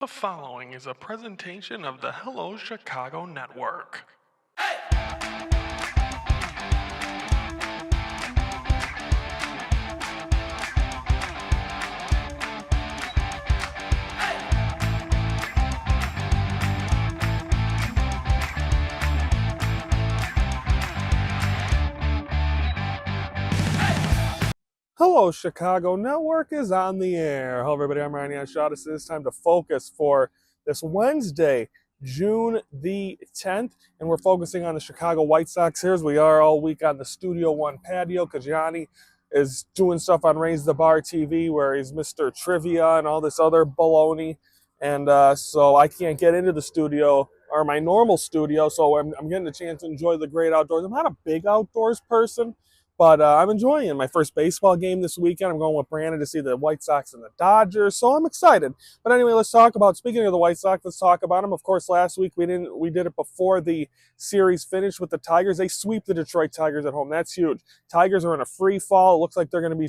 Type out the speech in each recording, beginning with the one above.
The following is a presentation of the Hello Chicago Network. Hello, Chicago Network is on the air. Hello, everybody. I'm Ryan Shaw. It is time to focus for this Wednesday, June the 10th, and we're focusing on the Chicago White Sox here as we are all week on the Studio One patio. Kajani is doing stuff on Raise the Bar TV where he's Mr. Trivia and all this other baloney, and so I can't get into the studio or my normal studio, so I'm getting a chance to enjoy the great outdoors. I'm not a big outdoors person, but I'm enjoying it. My first baseball game this weekend. I'm going with Brandon to see the White Sox and the Dodgers, so I'm excited. But anyway, let's talk about, speaking of the White Sox, let's talk about them. Of course, last week we did it before the series finished with the Tigers. They sweep the Detroit Tigers at home. That's huge. Tigers are in a free fall. It looks like they're going to be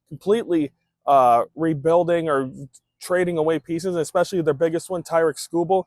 completely rebuilding or trading away pieces, especially their biggest one, Tyreek Skubal,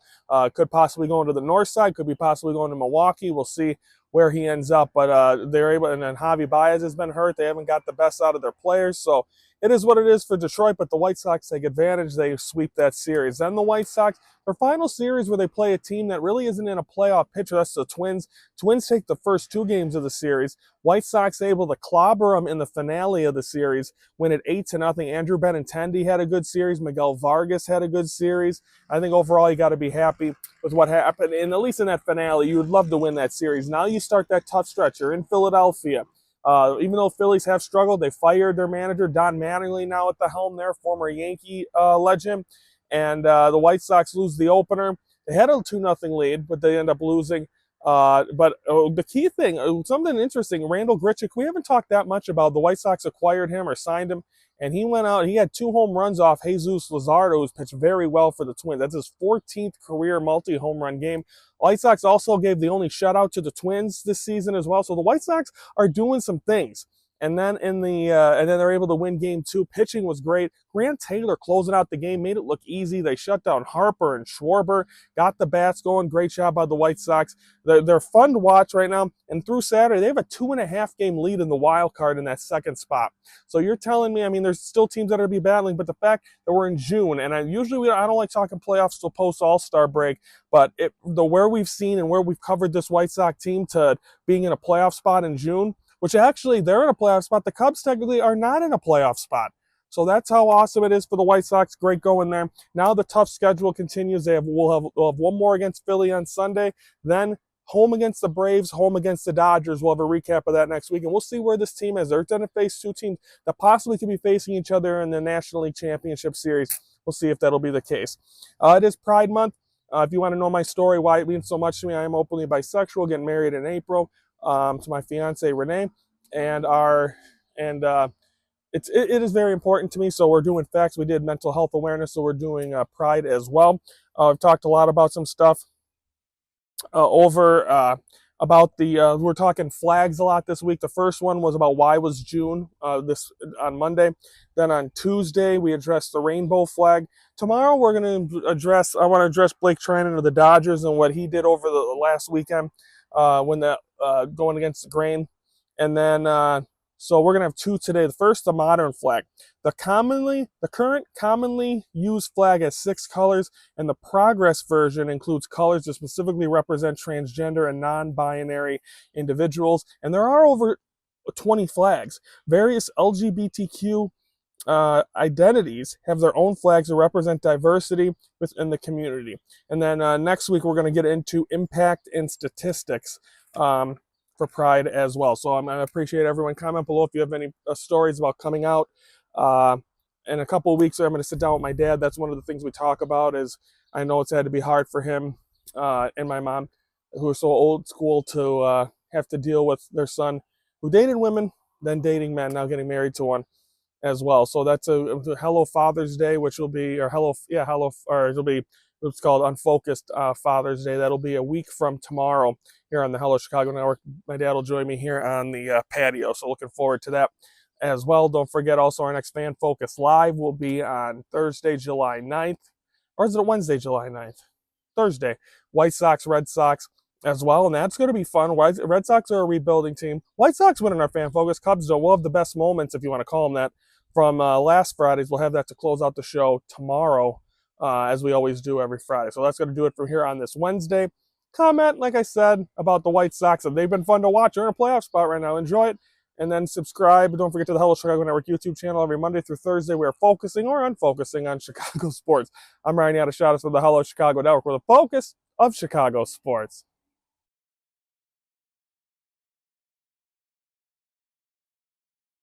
could possibly go into the north side, could be possibly going to Milwaukee. We'll see where he ends up, but they're able, and then Javi Baez has been hurt. They haven't got the best out of their players, so it is what it is for Detroit, but the White Sox take advantage. They sweep that series. Then the White Sox, their final series where they play a team that really isn't in a playoff picture, that's the Twins. Twins take the first two games of the series. White Sox able to clobber them in the finale of the series, win it 8-0. Andrew Benintendi had a good series. Miguel Vargas had a good series. I think overall you got to be happy with what happened, and at least in that finale, you would love to win that series. Now you start that tough stretch. You're in Philadelphia. Even though Phillies have struggled, they fired their manager, Don Mattingly, now at the helm there, former Yankee legend. And the White Sox lose the opener. They had a 2-0 lead, but they end up losing. But the key thing, something interesting, Randall Grichuk, we haven't talked that much about. The White Sox acquired him or signed him, and he went out, he had 2 home runs off Jesus Luzardo, who's pitched very well for the Twins. That's his 14th career multi-home run game. White Sox also gave the only shutout to the Twins this season as well. So the White Sox are doing some things. And then and then they're able to win game 2. Pitching was great. Grant Taylor closing out the game, made it look easy. They shut down Harper and Schwarber, got the bats going. Great job by the White Sox. They're fun to watch right now. And through Saturday, they have a 2.5 game lead in the wild card in that second spot. So you're telling me, I mean, there's still teams that are going to be battling, but the fact that we're in June, and I don't like talking playoffs till post All-Star break, but where we've seen and where we've covered this White Sox team to being in a playoff spot in June, which actually they're in a playoff spot. The Cubs technically are not in a playoff spot. So that's how awesome it is for the White Sox. Great going there. Now the tough schedule continues. We'll have one more against Philly on Sunday. Then home against the Braves, home against the Dodgers. We'll have a recap of that next week. And we'll see where this team is. They're going to face 2 teams that possibly could be facing each other in the National League Championship Series. We'll see if that'll be the case. It is Pride Month. If you want to know my story, why it means so much to me, I am openly bisexual, getting married in April to my fiance Renee, and it is very important to me. So we're doing facts. We did mental health awareness, so we're doing Pride as well. I've talked a lot about some stuff about we're talking flags a lot this week. The first one was about why was June this on Monday. Then on Tuesday we addressed the rainbow flag. Tomorrow we're going to address Blake Treinen of the Dodgers and what he did over the last weekend when going against the grain. And then so we're going to have 2 today. The first, the modern flag. The current commonly used flag has 6 colors, and the progress version includes colors that specifically represent transgender and non-binary individuals. And there are over 20 flags. Various LGBTQ identities have their own flags that represent diversity within the community. And then next week we're going to get into impact and statistics for Pride as well. So I'm going to appreciate everyone. Comment below if you have any stories about coming out. In a couple of weeks, I'm going to sit down with my dad. That's one of the things we talk about. Is I know it's had to be hard for him and my mom, who are so old school, to have to deal with their son, who dated women, then dating men, now getting married to one as well. So that's a Hello Father's Day, which will be, or it'll be, it's called Unfocused Father's Day. That'll be a week from tomorrow here on the Hello Chicago Network. My dad will join me here on the patio, so looking forward to that as well. Don't forget also our next Fan Focus Live will be on Thursday, July 9th. Or is it Wednesday, July 9th? Thursday. White Sox, Red Sox as well, and that's going to be fun. Red Sox are a rebuilding team. White Sox winning our fan focus. Cubs don't. We'll have the best moments, if you want to call them that, from last Friday's. We'll have that to close out the show tomorrow, as we always do every Friday. So that's going to do it from here on this Wednesday. Comment, like I said, about the White Sox. They've been fun to watch. They're in a playoff spot right now. Enjoy it. And then subscribe. Don't forget to the Hello Chicago Network YouTube channel every Monday through Thursday. We are focusing or unfocusing on Chicago sports. I'm Ryan Yatashadas with the Hello Chicago Network, with a focus of Chicago sports.